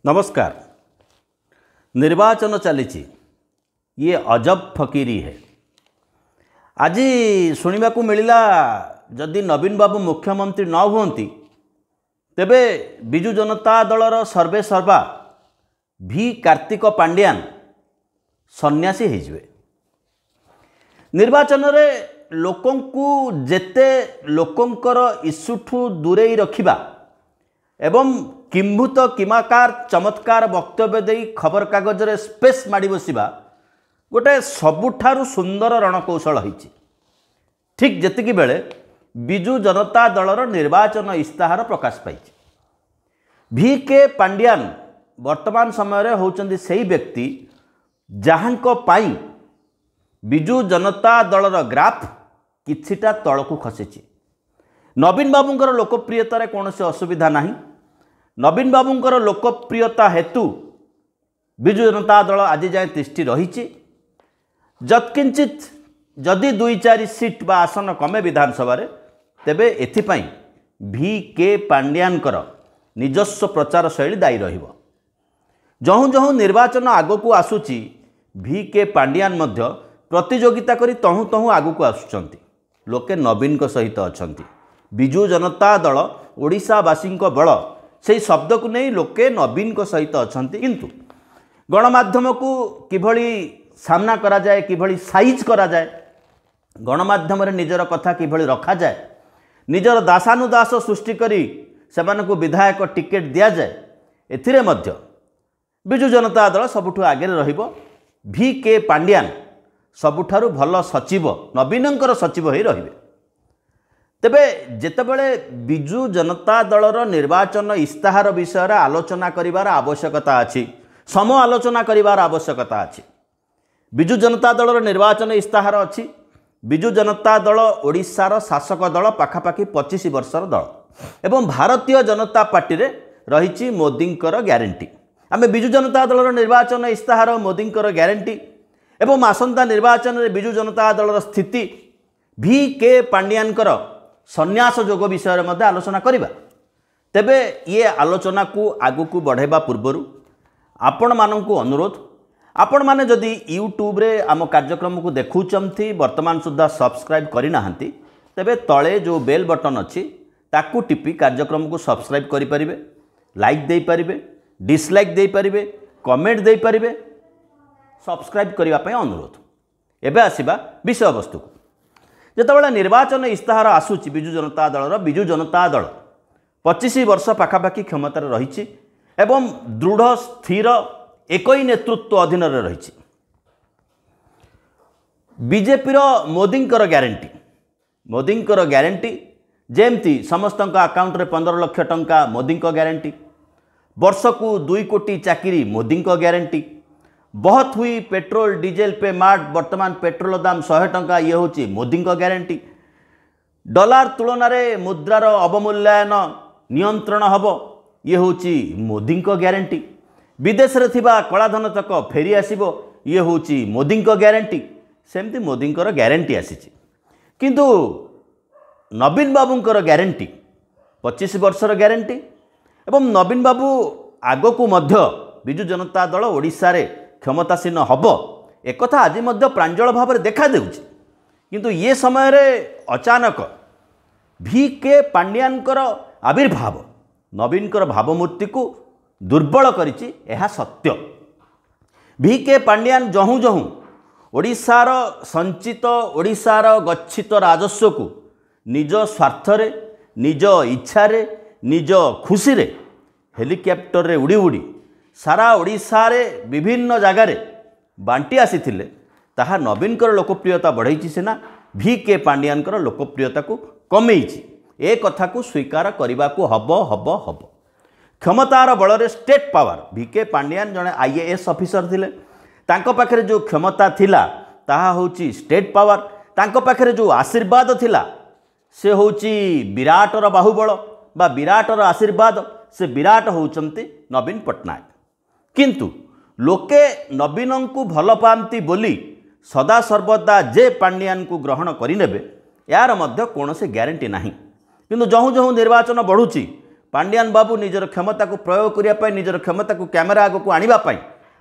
नमस्कार। निर्वाचन चली ये अजब फकीरी है। आज शुणा को मिलला जदि नवीन बाबू मुख्यमंत्री न हुंती तेबे बिजु जनता दलर सर्वे सर्वा भी कार्तिक पांड्यान सन्यासी होइजबे। निर्वाचन रे लोकंकु जेते लोकंकर इस्युठू दूरे रखिबा एवं किंभूत किमाकार चमत्कार वक्तव्य दे खबर कागज रे स्पेस माड़ी बसिबा गोटे सबुठारु सुंदर रणकौशल होइछि। ठीक जेतिकी बेले बिजु जनता दलर निर्वाचन इस्ताहार प्रकाश पाइछि। VK पांड्यान वर्तमान समय रे होउचंदी सेही व्यक्ति जहांको पाई बिजु जनता दलर ग्राफ किछिटा तळकु खसिछि। नवीन बाबूंकर लोकप्रियतार कौनसी असुविधा नहीं। नवीन बाबूंकर लोकप्रियता हेतु बिजु जनता दल आज जाए तिष्ठि रही। जत्किंचित जदि 2-4 सीट बा आसन कमे विधानसभा तेबे एथिपाई VK पांड्यानकर निजस्व प्रचार शैली दायी रहिबो। जहु जहु निर्वाचन आगकू आसुची VK पांड्यान मध्य प्रतियोगिता करी तहु तहु आगकू आसुचंती। लोके नवीन को सहित अछंती। बिजु जनता दल ओडिशावासी बल से शब्द को नहीं लोके नवीन को सहित अछंती। किंतु गणमाध्यम को किभली सामना करा जाए, किभली साइज करा जाए, गणमाध्यम रे निजर कथा किभली रखा जाए, निजर दासानुदास सृष्टि करी सेमान को विधायक टिकेट दिया जाए, एथिरे मध्य बिजु जनता दल सबुठु आगे रहिबो। VK पांड्यान सबुठारु भल सचिव नवीनंकर सचिव होई रहिबे। तेबे जेतेबेले बिजु जनता दलर निर्वाचन इस्ताहार विषय आलोचना करिवार आवश्यकता अछि, सम आलोचना करिवार आवश्यकता अछि। बिजु जनता दलर निर्वाचन इस्ताहार अछि। बिजु जनता दल ओडिशार शासक दल पाखापाखि 25 वर्षर दल एवं भारतीय जनता पार्टी रे रहिछि मोदींकर ग्यारंटी। आमे बिजु जनता दलर निर्वाचन इस्ताहार मोदींकर ग्यारंटी एवं आसंता निर्वाचन रे बिजु जनता दलर स्थिति VK पांड्यानकर सन्यास जोग विषय में आलोचना करिबा। तेबे ये आलोचना को आगु को बढ़ाइबा पूर्वरु आपण माननकु अनुरोध, आपण माने जदि यूट्यूब रे आम कार्यक्रम को देखुचंती वर्तमान सुद्धा सब्सक्राइब करि नाहंती तेबे तळे जो बेल बटन अछि ताकू टिपी कार्यक्रम को सब्सक्राइब करि परिबे, लाइक देई परिबे, डिसलाइक देई परिबे, कमेंट देई परिबे, सब्सक्राइब करिवा पय अनुरोध। एबे आसीबा विषय वस्तु को। जेतेबेले निर्वाचन इस्ताहार आसुची बिजु जनता दलर, बिजु जनता दल 25 वर्ष पाखापाखि क्षमतार रही एवं दृढ़ स्थिर एकई नेतृत्व अधीन रही। बीजेपी मोदींकर ग्यारंटी, मोदींकर ग्यारंटी जेमती समस्त अकाउंट रे 15 लाख टंका मोदींकर ग्यारंटी, वर्ष को 2 कोटी चाकरी मोदींकर ग्यारंटी, बहुत हुई पेट्रोल डीजेल पे मार्ट वर्तमान पेट्रोल दाम 100 टंका ये हूँ मोदी का ग्यारंटी। डॉलर तुलन में मुद्रार अवमूल्यन नियंत्रण हम ये हूँ मोदी का ग्यारंटी। विदेश रे थिबा कलाधन तक फेरी आसीबो ये हूँ मोदी का ग्यारंटी। सेमती मोदी ग्यारंटी आसी किंतु नवीन बाबूंकर ग्यारंटी 25 वर्षर ग्यारंटी एवं नवीन बाबू आग को मध्य बिजु जनता दल ओडिशा रे क्षमतासीन हम एक आज प्रांजल भाव में देखा देउछि। किंतु ये समय रे अचानक VK पांड्यानकर आविर्भाव नवीनकर भावमूर्ति को दुर्बल करिछि, एहा सत्य। VK पांड्यान जहु जहु ओडिशार संचित ओडिशार गच्छित राजस्व को निज स्वार्थरे, निज इच्छारे, निज खुशी रे हेलिकॉप्टर रे उड़ी उड़ी सारा ओडिशा रे विभिन्न जगार बांटी आसीथिले ताहा नवीनकर लोकप्रियता बढ़ाई सिना VK पांड्यानकर लोकप्रियता को कमेइछि। ए कथा को स्वीकार करने को हब क्षमतार बल रे स्टेट पावर VK पांड्यान जड़े IAS ऑफिसर थिले। तांको पाखरे जो क्षमता थिला ताहा होची स्टेट पावर। तांको पाखरे जो आशीर्वाद थिला से होची विराटर बाहुबल बा विराटर आशीर्वाद। से विराट होचंती नवीन पट्टनायक। किंतु लोके नवीन को भल पाती बोली सदा सर्वदा जे पांड्यान को ग्रहण करें यार मध्य कौन से ग्यारंटी नहीं। किंतु जहु जहु निर्वाचन बढ़ुची पांड्यान बाबू निजर क्षमता को प्रयोग करने निजर क्षमता को कैमेरा आग को आने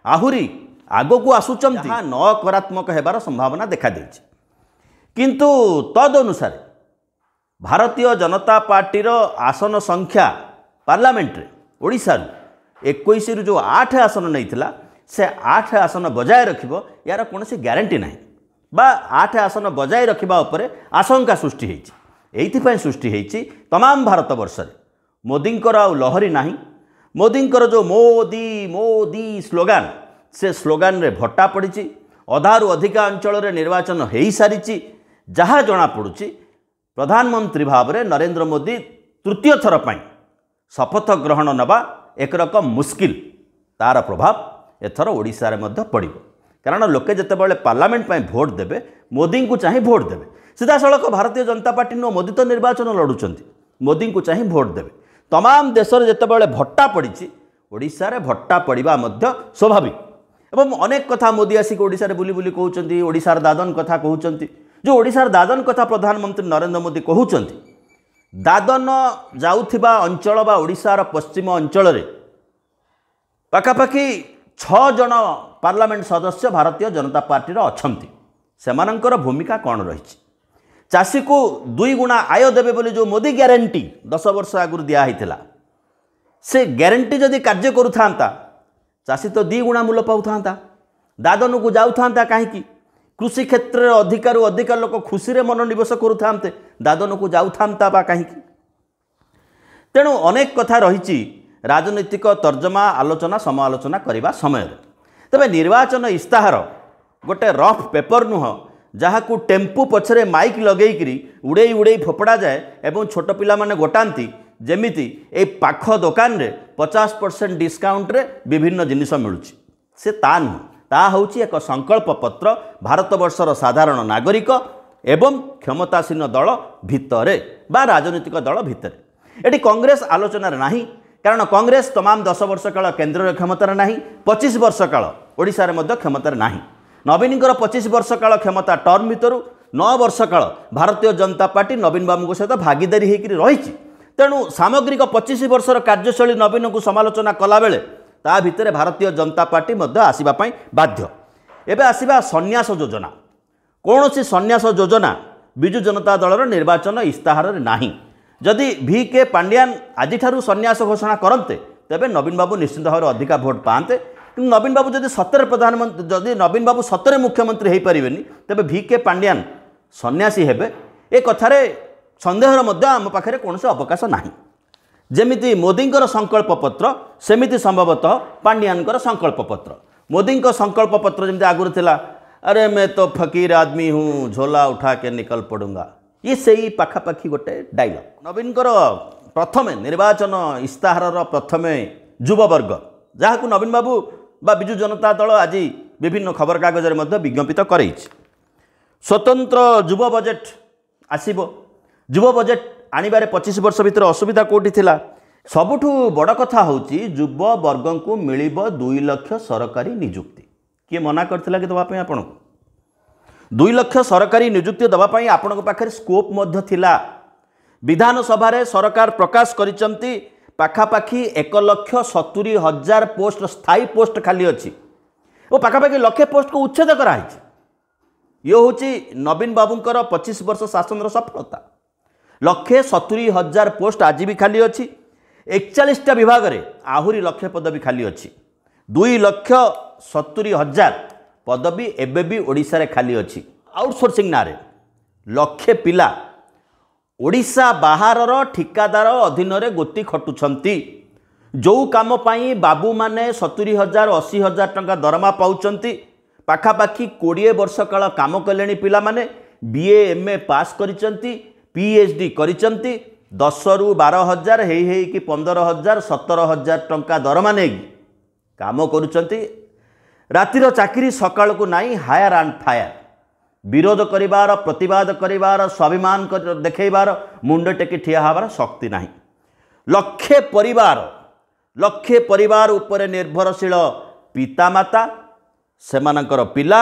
आहुरी आग को आसुचंती नकारात्मक होबार संभावना देखा देछि किंतु तद अनुसार भारतीय जनता पार्टी आसन संख्या पार्लियामेंट रे ओडिशा 21 रु जो 8 आसन नहीं से 8 आसन बजाय रखिबो यार कोनोसी ग्यारंटी नाही बा 8 आसन बजाय रखिबा उपरे आशंका सृष्टि हेछि एइथिपय सृष्टि हेछि तमाम भारत वर्ष रे मोदींकर आ लहरी नाही मोदींकर जो मोदी मोदी स्लोगान से स्लोगान रे भट्टा पड़ी अधारू अधिका अंचल रे निर्वाचन हो सारी जहाँ जना पड़ुछि प्रधानमंत्री भाव में नरेंद्र मोदी तृतीय थर पर शपथ ग्रहण नवा एक रकम मुस्किल तार प्रभाव एथर ओडिशा रे मध्य पड़िबो कारण लोके जेतेबेले पार्लियामेंट पर भोट देबे मोदी को चाहे भोट देबे सीधा सड़क भारतीय जनता पार्टी नो मोदी तो निर्वाचन लड़ुचंती मोदी को चाहे भोट देबे तमाम देश रे जेतेबेले भट्टा पड़ी ओडिशा रे भट्टा पड़िबा मध्य स्वाभाविक एवं अनेक कथा मोदी आसिक ओडिशा रे बुली बुली कहउचंती ओडिशार दादन कथा कहउचंती जो ओडिशार दादन कथा प्रधानमंत्री नरेंद्र मोदी कहउचंती दादन जाउथिबा अंचल बा ओडिशार पश्चिम अंचल रे पाखापाखि 6 जन पार्लियामेंट सदस्य भारतीय जनता पार्टी रो अछंती सेमानंकर भूमिका कौन रही चाषी को 2 गुणा आय देवे बोली जो मोदी ग्यारंटी 10 वर्ष आगुरी दिया हिथिला से ग्यारंटी जदि कार्य करूथांता चाषी तो 2 गुणा मूल्य पाउथांता दादन को जाउथांता काहेकि कृषि क्षेत्र में अधिकारु अधिक लोक खुशी रे मनोनिवेश करूथांते दादन को जाउथांता बा काहेकि तेणु अनेक कथा रही राजनीतिक तर्जमा आलोचना समालोचना करने समय तेरे निर्वाचन इस्ताहार गोटे रफ पेपर नुह जहाँ को टेम्पू पछरे माइक लगेकरी उड़े उड़े फोपड़ा जाए एवं छोट पिला माने गोटांती जेमिति ए पाख दुकान रे 50% डिस्काउंट रे विभिन्न जिनिस मिलुछि से ता नुह ता होछि एक संकल्प पत्र भारतवर्षर साधारण नागरिक एवं क्षमतासीन दल भितरे बा राजनीतिक दल भितरे एटी कांग्रेस आलोचना नाही कारण कांग्रेस तमाम 10 वर्ष काल केन्द्र क्षमतार नाही 25 वर्ष काल ओडिशा रे मध्य क्षमतार नाही नवीनकर 25 वर्ष काल क्षमता टर्म भितर 9 वर्ष काल भारतीय जनता पार्टी नवीन बाबू सहित भागीदारी होकर रही तेणु सामग्रिक 25 वर्षर कार्यशैली नवीन को समालोचना कला बेले ता भितर भारतीय जनता पार्टी मध्य आसीबा पई बाध्य एबे आसीबा संन्यास योजना कौन सी संन्यास योजना बिजु जनता दलर निर्वाचन इस्ताहार रे नाही जदि VK पांड्यान आज संन्यास घोषणा करते तेबे नवीन बाबू निश्चित भाव अधिका भोट पाते कि नवीन बाबू जदि सतरे प्रधानमंत्री जदि नवीन बाबू सतरे मुख्यमंत्री हो पारे तेबे VK पांड्यान सन्यासी हेबे ए कथारे संदेहर मध्य आम पाखे कौन अवकाश नाही जेमिति मोदींकर संकल्प पत्र सेमिति संभवतः पांड्यानकर संकल्प पत्र मोदींकर संकल्प पत्र जमी आगुरी थिला अरे मैं तो फकीर आदमी हूँ झोला उठा के निकल पड़ूंगा ये सही पाखापाखि गोटे डायलॉग नवीनकर प्रथमे निर्वाचन इस्ताहार प्रथमे युववर्ग जहाँ को नवीन बाबू बा बिजु जनता दल आज विभिन्न खबर कागज विज्ञापित कर स्वतंत्र युव बजेट आसीबो युव बजेट आनिबारे 25 वर्ष भितर असुविधा कोठी थिला सबुठु बड़ कथा होची युव वर्ग को मिलिबो 2 लाख सरकारी नियुक्ति किए मना करथिला कि दबा पई आपन 2 लाख सरकारी नियुक्ति दबा पई आपन पाखरे स्कोप मध्य थिला विधानसभा रे सरकार प्रकाश करिसंती पाखापाखि 1,70,000 पोस्ट स्थायी पोस्ट खाली अच्छी और पाखापाखि लक्षे पोस्ट को उच्छेद कराई ये हूँ नवीन बाबूंकर 25 वर्ष शासन सफलता 1,70,000 पोस्ट आज भी खाली अच्छी 41टा विभाग रे आहुरी लक्षे पदवी खाली अच्छी 2,70,000 पदवी एबे भी ओडिशा रे खाली अच्छी आउटसोर्सिंग ना रे लक्षे पिला ओडिशा बाहरर ठिकादार अधीन रे गोती खटुछंती जो काम पाई बाबू माने 70,000 80,000 टंका दरमा पाउचंती पाखापाखि 20 वर्ष काल काम कलेनी पिला माने BA MA पास करिचंती PhD करिचंती 10 रु 12,000 हेई कि 15,000 17,000 टंका दरमा नै काम करुचंती रातिर चाकरी सकाळ को नाही हायर एंड फायर विरोध करिवार प्रतिवाद करिवार स्वाभिमान देखैबार मुंड टेकी ठिया हबार शक्ति नाही लक्षे परिवार उपरे निर्भरशील पितामाता सेमानकर पिला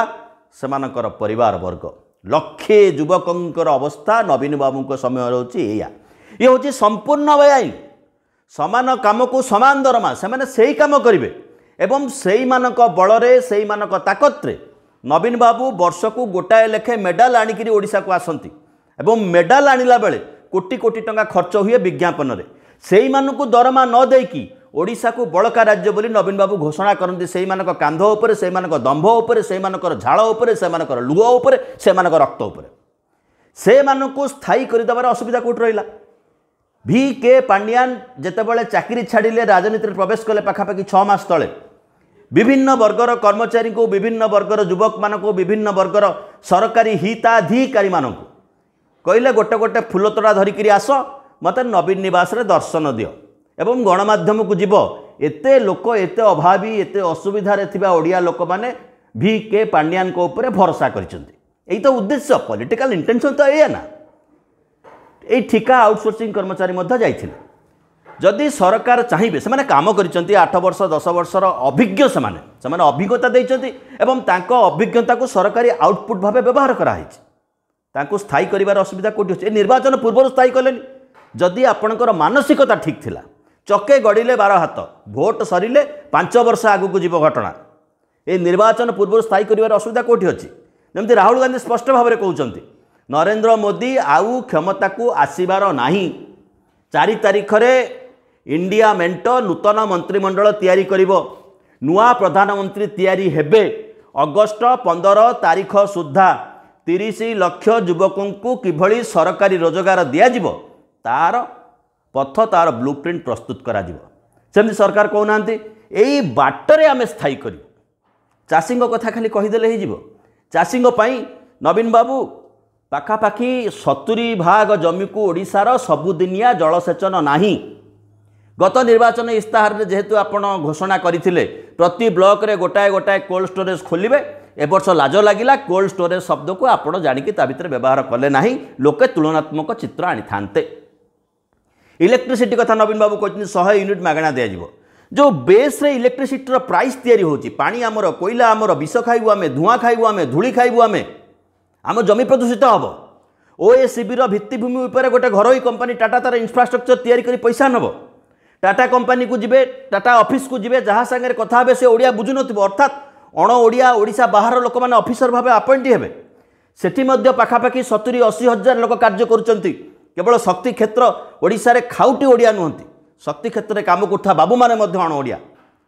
सेमानकर परिवार वर्ग लक्षे युवकंकर अवस्था नवीन बाबू समय रोचे या ये हूँ संपूर्ण बेआईन समान काम को समान दरमा से काम करेंगे एवं से बल से ताकत नवीन बाबू वर्ष को गोटाए लेखे मेडाल आणिकी ओडिशा को आसती एवं मेडाल आणला बेले कोटी कोटी टंका खर्च हुए विज्ञापन में से दरमा न देकी ओडिशा को बड़का राज्य बोली नवीन बाबू घोषणा करती से कांध उपर से दंभ उपर से झाड़ उपर से लुह उपर से रक्त उपर से स्थायी करदेवार असुविधा कौट रहा VK पांड्यान जितेबाला चाकरी छाड़िले राजनीति प्रवेश कले पाखापाखि 6 मास तले विभिन्न वर्गर कर्मचारी को विभिन्न वर्गर युवक मान को विभिन्न वर्गर सरकारी हिताधिकारी मान कहले गोटे गोटे फुलतोड़ा धरिकी आस मत नवीन निवास रे दर्शन दियो एवं गणमाध्यम को जीव एते लोक एते अभावी एते असुविधा थिबा ओडिया लोक माने VK पांड्यान को ऊपर भरोसा करिसेंती एई तो उद्देश्य पॉलिटिकल इंटेंशन तो एया ना ये ठिका आउटसोर्सिंग कर्मचारी जाइथिले जदि सरकार चाहिए से काम कर 8 वर्ष 10 वर्षर अभिज्ञ से अभिज्ञता देइछंती एवं तांको अभिज्ञता को सरकारी आउटपुट भाव व्यवहार कराई स्थायी करार असुविधा कौटी अच्छे निर्वाचन पूर्व स्थायी कलेनि जदि आपणकर मानसिकता ठीक थिला चके गड़िले 12 हाथ भोट सरिले 5 वर्ष आगू को जीव घटना ये निर्वाचन पूर्व स्थायी करार असुविधा कौटी अच्छी जमी राहुल गांधी स्पष्ट भाव में कहते नरेंद्र मोदी आउ क्षमता को आसबार नाही 4 तारिख रे इंडिया मेंट नूतन मंत्रिमंडल तैयारी करिवो नुआ प्रधानमंत्री तैयारी हेबे अगस्ट 15 तारिख सुधा 30 लाख युवकों को किभली सरकारी रोजगार दियाजिवो तार पथ तार ब्लूप्रिंट प्रस्तुत करा जिवो सेमती सरकार कहना यही बाटरे आम स्थायी करूँ चाषी कथा खाली कहीदेले हो चाषी नवीन बाबू पाखापाखि 70 भाग जमी को ओडिशार सबुदिनिया जलसेचन नाही गत निर्वाचन इस्ताहार रे जेहेतु आपण घोषणा करथिले प्रति ब्लॉक रे गोटाए गोटाए कोल्ड स्टोरेज खोलिबे ए वर्ष लाज लागिला कोल्ड स्टोरेज शब्द को आपण जानिकी ता भितर व्यवहार कले नाही लोके तुलनात्मक चित्र आनी थांते इलेक्ट्रिसिटी कथा नवीन बाबू कहते 100 यूनिट मागणा दिया जिवो जो बेस रे इलेक्ट्रिसिटी रो प्राइस तयारी होची पानी हमर कोयला हमर विष खाइबो आमे धुआं खाइबो आमे धूली खाइबो आमे आम जमी प्रदूषित हम ओएससीबी भित्तिभूमि उपर गोटे घरोई कंपनी टाटा तार इंफ्रास्ट्रक्चर तैयारी करी पैसा नब टाटा कंपनी को जीवे टाटा ऑफिस को जीवे जहाँ सागर कथा हे से ओडिया बुझु नथिबो अर्थात अण ओडिया ओडिशा बाहर लोक मैंने ऑफिसर भाव अपॉइंट हेबे सेठी मध्य पाखापाखि 70-80 हजार लोक कार्य करुचंती केवल शक्ति क्षेत्र ओडिशा रे खाउटी ओडिया नुहंती शक्ति क्षेत्र में काम करुवा बाबू माने मध्य अण ओडिया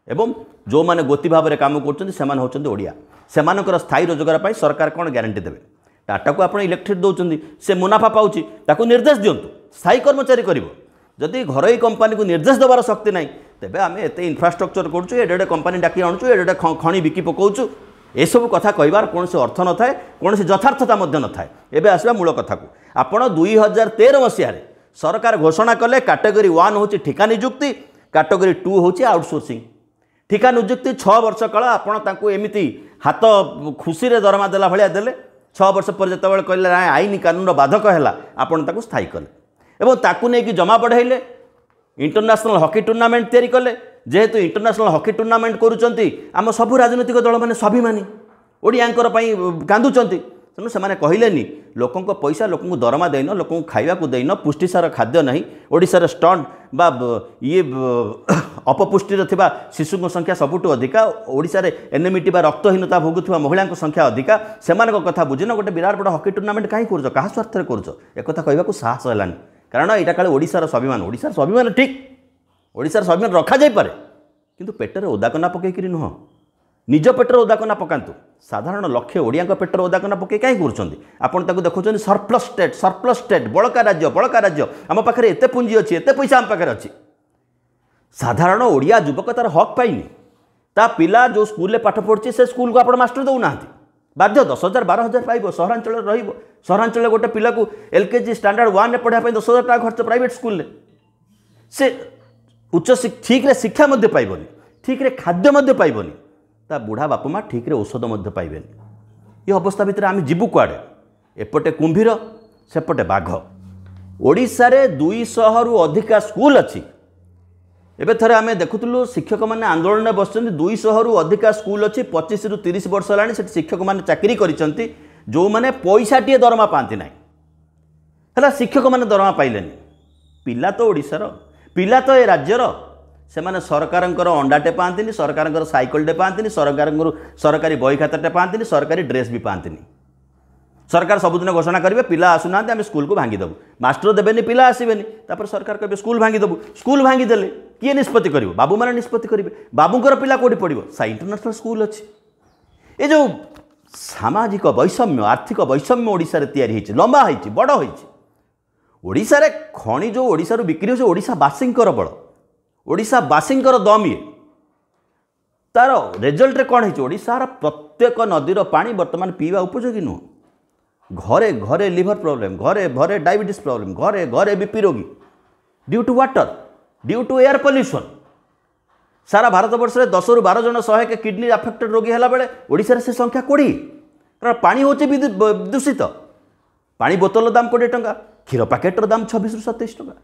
एवं जो माने गोती भाव में काम करुचंती सेमान होचंती ओडिया सेमानकर स्थायी रोजगार पाई सरकार कौन ग्यारंटी देबे टाटा को आप इलेक्ट्रिक दौरान से मुनाफा पाँच ताकू निर्देश दिंतु स्थायी कर्मचारी कर जदि घरोई कंपनी को निर्देश देवार शक्ति ना तेज आम एत इनफ्रास्ट्रक्चर करुँ एडे कंपनी डाकी आणुचु एडे खणी बिकी पकाउचु एसबू कथा कहबार कौन अर्थ न थाए कौन यथार्थता न थाए एवं आसवा मूल कथा को आपड़ 2013 मसीह सरकार घोषणा कले कैटेगरी 1 हूँ ठिका निजुक्ति कैटेगरी 2 हूँ आउटसोर्सिंग ठिका निजुक्ति 6 वर्ष काल आपड़ एमती हाथ खुशी दरमा देला भाया देले 6 वर्ष पर जिते कहले आईन कानून बाधक है आपड़ स्थायी कले एवं ताकू नहीं जमा बढ़ाइले इंटरनेशनल हॉकी टूर्नामेंट तैयारी कले जेहेतु इंटरनेशनल हॉकी टूर्नामेंट करुँच आम सबू राजनीतिक दल मैंने स्वाभिमानी ओडियांकर कांदुंच तेणु से कहलेनि लोकों पैसा लोक दरमा देन लोक खावा देन पुष्टिसार खाद्य नहीं ओडिशार स्टंट बा ये अपपुष्टि शिशु संख्या सबुठू अधिका ओडिशा रे एनेमिटी बा रक्तहीनता भोगुवा महिला संख्या अधिका से कथा बुझिन गोटे विराट बड़ हॉकी टूर्नामेंट कहीं कर क्या स्वार्थ कर एक कहवाक साहस है कारण यहाँ काले ओडिशार स्वाभिमान ठीक ओडिशार स्वाभिमान रखा जाई पारे किंतु पेटर ओदाकना पकईकरी नुह निज पेटर ओदाकना पकातु साधारण लक्ष्य ओडिया पेटर ओदाकना पकई कहीं कर देखुं सरप्लस स्टेट बड़का राज्य आम पाखे एत पुंजी अच्छी एत पैसा आम पाखे अच्छी साधारण ओडिया युवक तार हक पाइनि ता पिला जो स्कूल में पाठ पढ़ी से स्कूल को आप मास्टर दौना बाध्य 10,000 12,000 पाइब सहरांचल सहरांचल गोटे पिला को LKG स्टैंडर्ड 1 में पढ़ाई 10,000 टका खर्च प्राइवेट स्कूल से उच्च ठीक रे शिक्षा मध्य पाइबनी ठीक रे खाद्य मध्य पाइबनी ता बुढ़ा बापा माँ ठीक रे औषध मध्य पाइबेनी ये अवस्था भितर आम जीवु कुआड़े एपटे कुंभीर सेपटे बाघ ओडिशा रे 200 रु अधिका स्कूल अच्छी एबे थरे आमे देखुतलु शिक्षक माने आंदोलन में बसचंती 200 रु अधिका स्कूल अच्छी 25 रु 30 वर्ष लानी से शिक्षक माने चाकरी करिसंती जो माने पैसा टिए दरमा पांती नाही हला शिक्षक माने दरमा पाइलेनी पिला तो ओडिशार पिला तो ए राज्यर से माने सरकारंकर अंडाटे पाती सरकार साइकलटे पाती सरकारी बही खाताटे पाती सरकारी ड्रेस भी पाती सरकार सबुदिन घोषणा करेंगे पिला आसुना आम स्कूल को भांगीदेबू मास्टर देवेनि पिला आसबेनि सरकार कहे स्कूल भांगीदेबू स्कूल भांगीदेले किए निष्पत्ति कर बाबू मैंने निष्पत्ति करेंगे बाबूंर पिला कौटी पड़ो सा इंटरनेशनल स्कूल अच्छी ये जो सामाजिक वैषम्य आर्थिक वैषम्य ओडिशा रे लंबा होती बड़ होशार खଣି जो ओडिशारू बिक्री हो ओडिशावासींकर बड़ ओडिशावासींकर दम ये तार रेजल्ट कौन है ओडिशार प्रत्येक नदीर पानी बर्तमान पीवा उपयोगी नुह घरे घरे लिवर प्रॉब्लम घरे घरे डायबिटीज प्रॉब्लम घरे घरे बीपी रोगी due to water due to air pollution सारा भारत वर्ष में 10 ରୁ 12 जन सहायक किडनी अफेक्टेड रोगी है बेले ओडिशा से संख्या 20 कारण पानी हूँ दूषित पानी बोतल दाम 20 टंका क्षीर पैकेटर दाम 26 ରୁ 27 टंका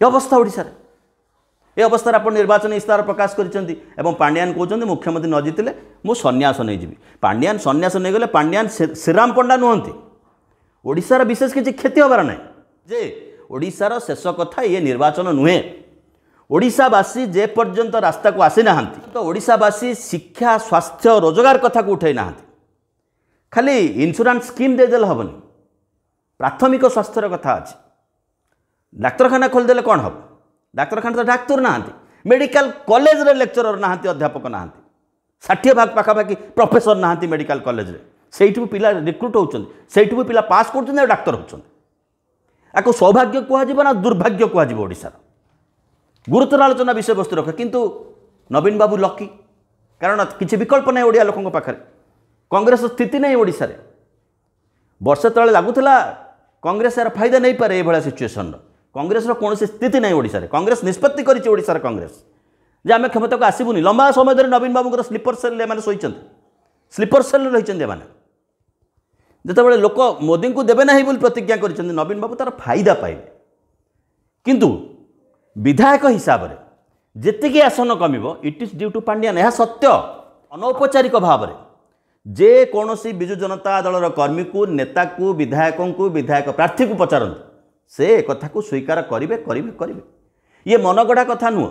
ये अवस्था ओडिशा रे ये अवस्था आप निर्वाचन इस्तार प्रकाश कर पांड्यान कहते मुख्यमंत्री न जीतिले मु सन्यास नहीं जी पांड्यान सन्यास नहीं गले पांड्यान श्रीराम पंडा नुहति ओडिशार विशेष किसी क्षति हबार ना जे ओडिशार शेष कथा ये निर्वाचन नुहे ओडिशावासी जे पर्यंत रास्ता को आसी ना तो ओडिशावासी शिक्षा स्वास्थ्य रोजगार कथा को उठे ना खाली इंश्योरेंस स्कीम देदेले हेनी प्राथमिक स्वास्थ्यर कथा अच्छी डाक्तरखाना खोलदेले कौन हम डाक्तरखाना तो डाक्तर ना मेडिकल कॉलेज रे लेक्चरर ना अध्यापक ना 60 भाग पाखापाखि प्रोफेसर ना मेडिकल कॉलेज रे सेठू पिला रिक्रुट होती सेठू पिला पास कर डाक्तर होती सौभाग्य कहुब ना दुर्भाग्य कहुब ओडिशार गुरुतर आलोचना विषय वस्तु रखे किंतु नवीन बाबू लकी कारण किसी विकल्प नहीं ओडिया लोकों पाखे कांग्रेस स्थिति नहीं ओडिशा रे वर्षे तले लगुला कांग्रेस यार फायदा नहीं पारे ये सिचुएसन कांग्रेस कौन स्थिति नहीं ओडिशा रे कांग्रेस निष्पत्ति करिछि ओडिशा रे कांग्रेस जे आम क्षमता को आसबुनि लंबा समय धरी नवीन बाबू स्लीपर सेल मैंने शोचन स्लीपर सेल रही जिते लोक मोदी को देवे ना प्रतिज्ञा कर नवीन बाबू तार फायदा पाइबे किंतु विधायक हिसाब से जी आसन कमिब it is due to Pandian यह सत्य अनौपचारिक भाव में जे कौन विजु जनता दल कर्मी को नेता को विधायक प्रार्थी को पचारत से कथा को स्वीकार करेंगे करेंगे करेंगे ये मनगढ़ा कथा नुह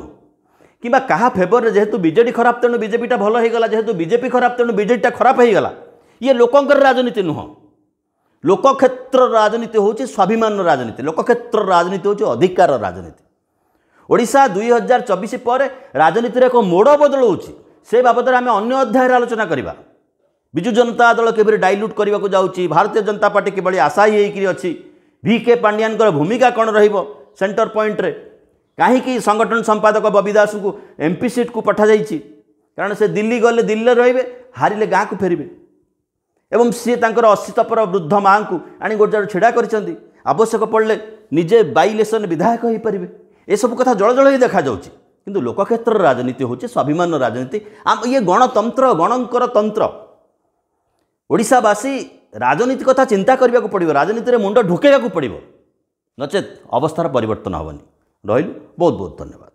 कि क्या फेवर जेहेतु बीजेडी खराब तेणु बीजेपीटा भल होगा जेहेतु बीजेपी खराब तेणु बीजेडीटा खराब होगा ये लोकंकर राजनीति नुह लोकक्षेत्र राजनीति हूँ स्वाभिमान राजनीति लोकक्षेत्र राजनीति हूँ अधिकार राजनीति ओडिशा 2024 पर राजनीति एक मोड़ बदलू से बाबद आम अन्य अध्याय आलोचना करवा विजु जनता दल के डाइल्यूट करने को जाऊँगी भारतीय जनता पार्टी किभली आशायी होकर अच्छी VK पांड्यान भूमिका कौन रहिबो सेंटर पॉइंट रे कहीं संगठन संपादक बबी दास को MP सीट को पठा जाइछि कारण से दिल्ली गले दिल्ली रहिबे हारिले गाँ को फेरिबे एवं सी तांकर 80 पर वृद्ध माँ को आनी गोजार छिड़ा करिसेंती आवश्यक पड़ले निजे बाई इलेक्शन विधायक हो पारिबे ए सब कथा जल जल ही देखा जाउछि किंतु लोकक्षेत्र राजनीति होछि स्वाभिमान राजनीति आम ये गणतंत्र गणंकर तंत्र ओडिशावासी राजनीति कथा चिंता करने को पड़ो राजनीति में मुंड ढुकेगा पड़ो नचेत अवस्थार परिवर्तन हेनी रही बहुत बहुत धन्यवाद।